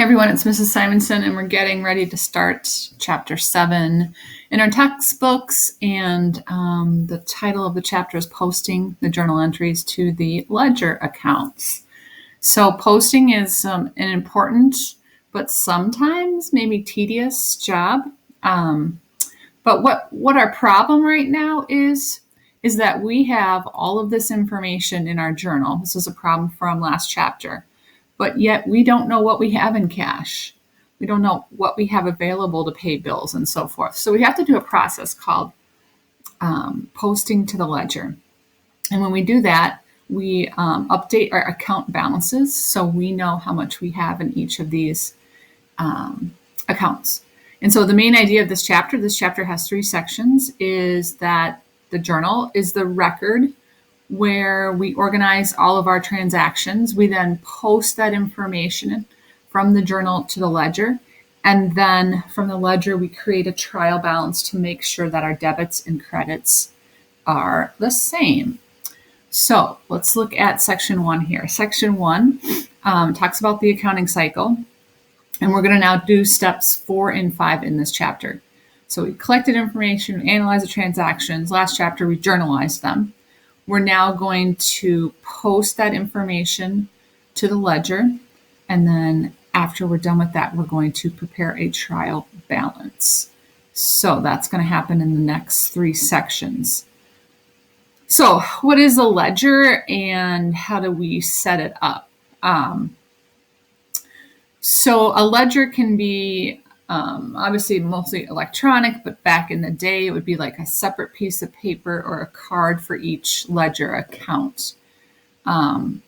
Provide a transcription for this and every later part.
Everyone, it's Mrs. Simonson, and we're getting ready to start Chapter 7 in our textbooks. And the title of the chapter is Posting the Journal Entries to the Ledger Accounts. So posting is an important, but sometimes maybe tedious job. But what our problem right now is that we have all of this information in our journal. This is a problem from last chapter. But yet we don't know what we have in cash. We don't know what we have available to pay bills and so forth. So we have to do a process called posting to the ledger. And when we do that, we update our account balances so we know how much we have in each of these accounts. And so the main idea of this chapter has 3 sections, is that the journal is the record where we organize all of our transactions. We then post that information from the journal to the ledger. And then from the ledger, we create a trial balance to make sure that our debits and credits are the same. So let's look at section 1 here. Section 1 talks about the accounting cycle. And we're going to now do steps 4 and 5 in this chapter. So we collected information, we analyzed the transactions. Last chapter, we journalized them. We're now going to post that information to the ledger. And then after we're done with that, we're going to prepare a trial balance. So that's going to happen in the next 3 sections. So what is a ledger and how do we set it up? So a ledger can be obviously mostly electronic, but back in the day, it would be like a separate piece of paper or a card for each ledger account. And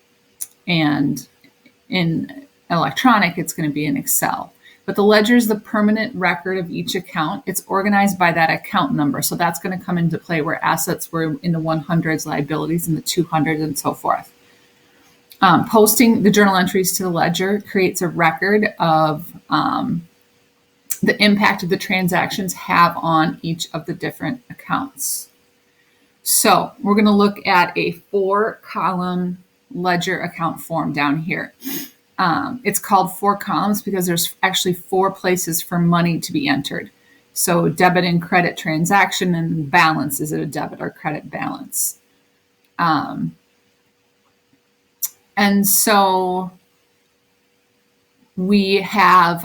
in electronic, it's going to be in Excel. But the ledger is the permanent record of each account. It's organized by that account number. So that's going to come into play where assets were in the 100s, liabilities in the 200s, and so forth. Posting the journal entries to the ledger creates a record of the impact of the transactions have on each of the different accounts. So we're going to look at a 4-column ledger account form down here. It's called 4 columns because there's actually 4 places for money to be entered. So debit and credit transaction and balance. Is it a debit or credit balance? And so we have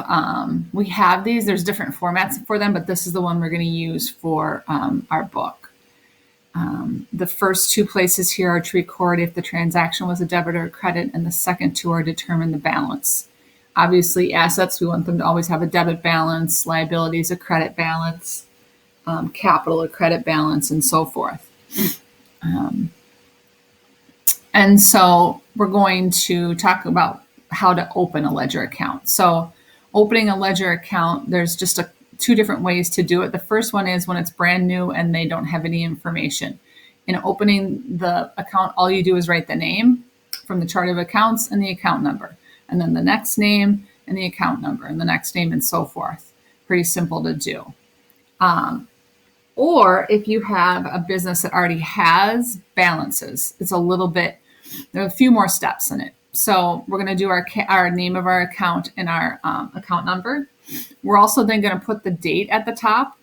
these. There's different formats for them, but this is the one we're going to use for our book. The first 2 places here are to record if the transaction was a debit or a credit, and the second 2 are to determine the balance. Obviously, assets, we want them to always have a debit balance, liabilities, a credit balance, capital, a credit balance, and so forth. And so we're going to talk about how to open a ledger account. So opening a ledger account, there's just 2 different ways to do it. The first one is when it's brand new and they don't have any information. In opening the account, all you do is write the name from the chart of accounts and the account number, and then the next name and the account number and the next name and so forth. Pretty simple to do. Or if you have a business that already has balances, it's there are a few more steps in it. So we're going to do our name of our account and our account number. We're also then going to put the date at the top.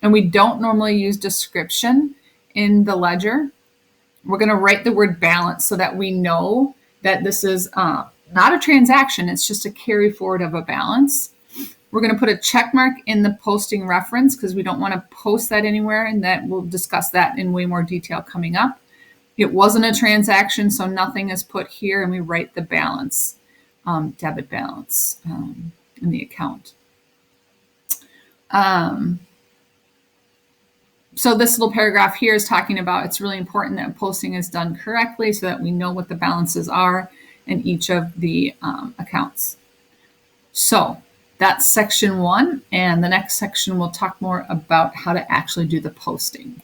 And we don't normally use description in the ledger. We're going to write the word balance so that we know that this is not a transaction. It's just a carry forward of a balance. We're going to put a check mark in the posting reference because we don't want to post that anywhere, and that we'll discuss that in way more detail coming up. It wasn't a transaction, so nothing is put here, and we write the balance, debit balance in the account. So this little paragraph here is talking about it's really important that posting is done correctly so that we know what the balances are in each of the accounts. So that's section 1, and the next section we'll talk more about how to actually do the posting.